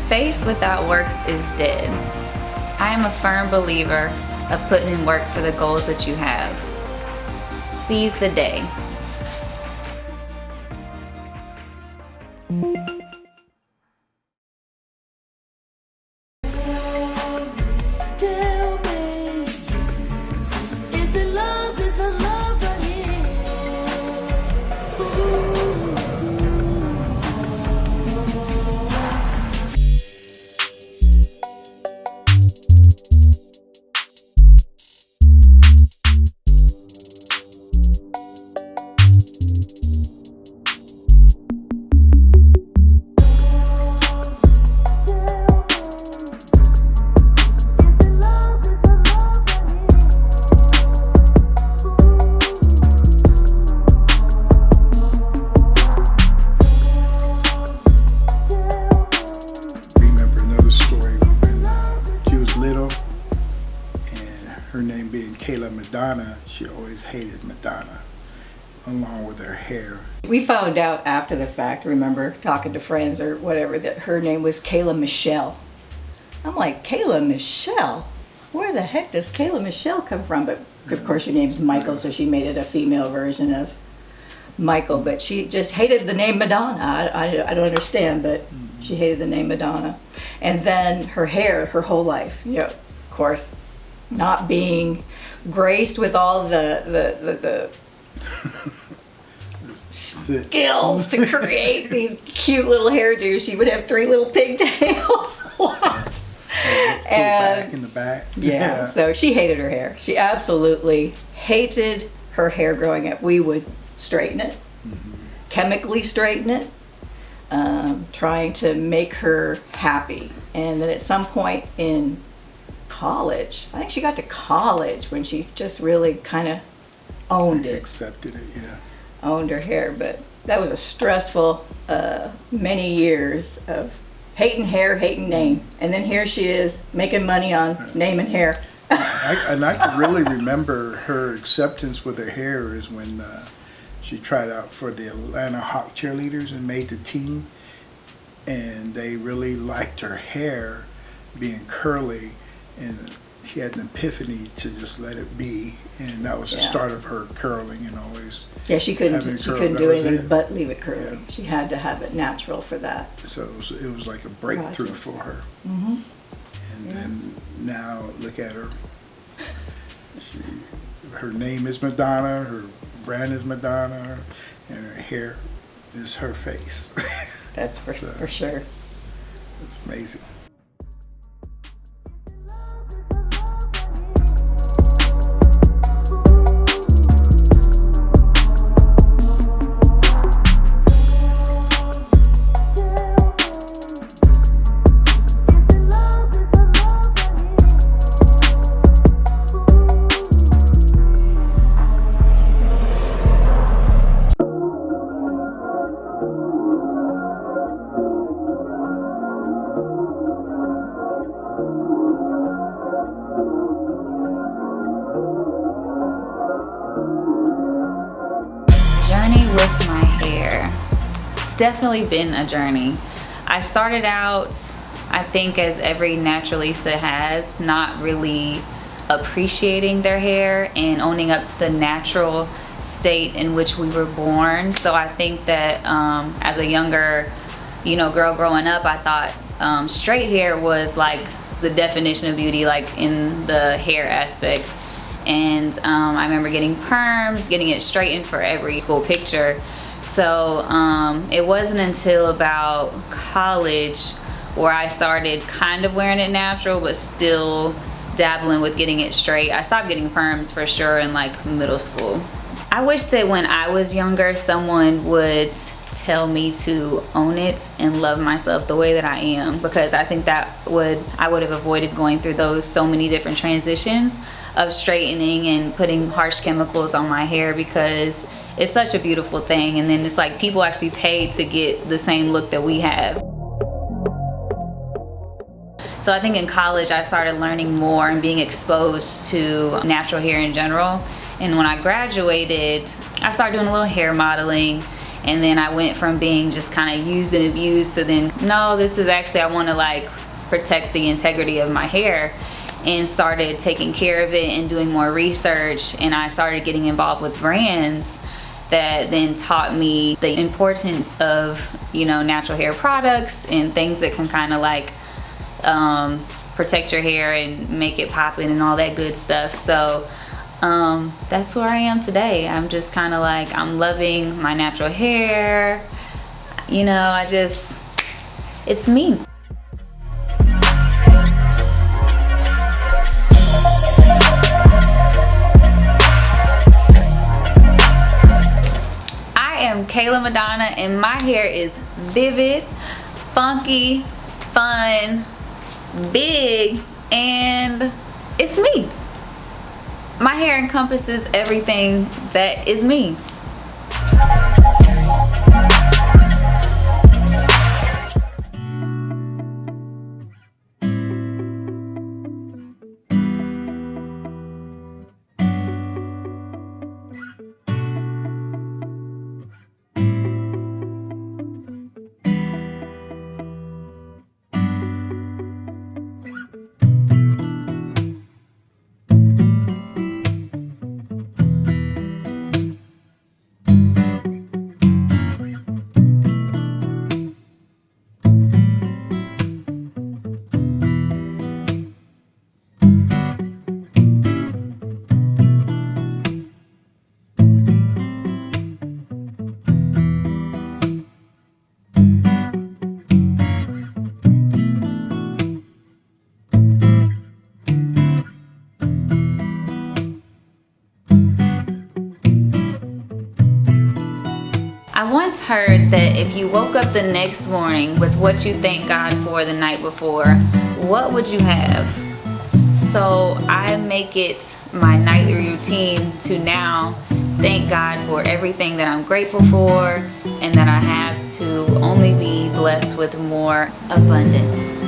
Faith without works is dead. I am a firm believer of putting in work for the goals that you have. Seize the day. Her name being Kayla Madonna, she always hated Madonna, along with her hair. We found out after the fact, remember, talking to friends or whatever, that her name was Kayla Michelle. I'm like, Kayla Michelle? Where the heck does Kayla Michelle come from? But of course her name's Michael, so she made it a female version of Michael. But she just hated the name Madonna. I don't understand, but she hated the name Madonna. And then her hair, her whole life, you know, of course, not being graced with all the skills to create these cute little hairdos. She would have 3 little pigtails. And back in the back. Yeah, so she hated her hair. She absolutely hated her hair growing up. We would straighten it, chemically straighten it, trying to make her happy. And then at some point in college, I think she got to college when she just really kind of owned it. Accepted it, yeah. Owned her hair, but that was a stressful many years of hating hair, hating name. And then here she is making money on name and hair. I can really remember her acceptance with her hair is when she tried out for the Atlanta Hawk cheerleaders and made the team. And they really liked her hair being curly, and she had an epiphany to just let it be, and that was the start of her curling and always. Yeah, she couldn't do anything but leave it curly. Yeah. She had to have it natural for that. So it was like a breakthrough for her. And then now look at her. Her name is Madonna, her brand is Madonna, and her hair is her face. That's for sure. It's amazing. With my hair, it's definitely been a journey. I started out, I think, as every naturalista has, not really appreciating their hair and owning up to the natural state in which we were born. So I think that as a younger, girl growing up, I thought straight hair was like the definition of beauty, like in the hair aspect. And I remember getting perms, getting it straightened for every school picture. So it wasn't until about college where I started kind of wearing it natural, but still dabbling with getting it straight. I stopped getting perms for sure in like middle school. I wish that when I was younger, someone would tell me to own it and love myself the way that I am, because I think that I would have avoided going through those so many different transitions of straightening and putting harsh chemicals on my hair, because it's such a beautiful thing. And then it's like people actually paid to get the same look that we have. So I think in college I started learning more and being exposed to natural hair in general. And when I graduated, I started doing a little hair modeling. And then I went from being just kind of used and abused to then, no, this is actually, I want to like protect the integrity of my hair, and started taking care of it and doing more research. And I started getting involved with brands that then taught me the importance of, you know, natural hair products and things that can kind of like protect your hair and make it popping and all that good stuff. So that's where I am today. I'm just kind of like, I'm loving my natural hair. You know, it's me. I am Kayla Madonna, and my hair is vivid, funky, fun, big, and it's me. My hair encompasses everything that is me. I once heard that if you woke up the next morning with what you thank God for the night before, what would you have? So I make it my nightly routine to now thank God for everything that I'm grateful for, and that I have to only be blessed with more abundance.